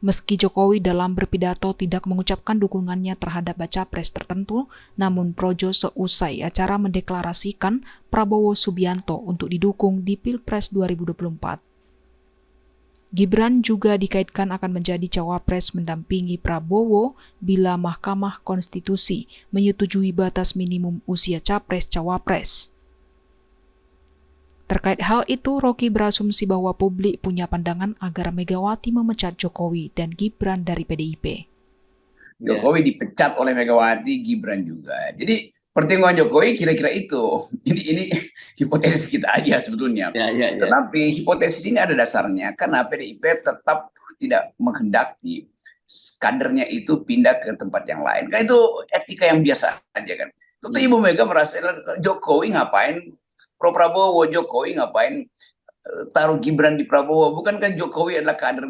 Meski Jokowi dalam berpidato tidak mengucapkan dukungannya terhadap baca pres tertentu, namun Projo seusai acara mendeklarasikan Prabowo Subianto untuk didukung di Pilpres 2024. Gibran juga dikaitkan akan menjadi cawapres mendampingi Prabowo bila Mahkamah Konstitusi menyetujui batas minimum usia capres-cawapres. Terkait hal itu, Rocky berasumsi bahwa publik punya pandangan agar Megawati memecat Jokowi dan Gibran dari PDIP. Jokowi dipecat oleh Megawati, Gibran juga. Jadi pertimbangan Jokowi kira-kira itu. Ini hipotesis kita aja sebetulnya. Tetapi hipotesis ini ada dasarnya karena PDIP tetap tidak menghendaki kadernya itu pindah ke tempat yang lain. Kan itu etika yang biasa aja kan. Tentu Ibu Mega merasa Jokowi ngapain pro Prabowo, Jokowi ngapain taruh Gibran di Prabowo. Bukankah Jokowi adalah kader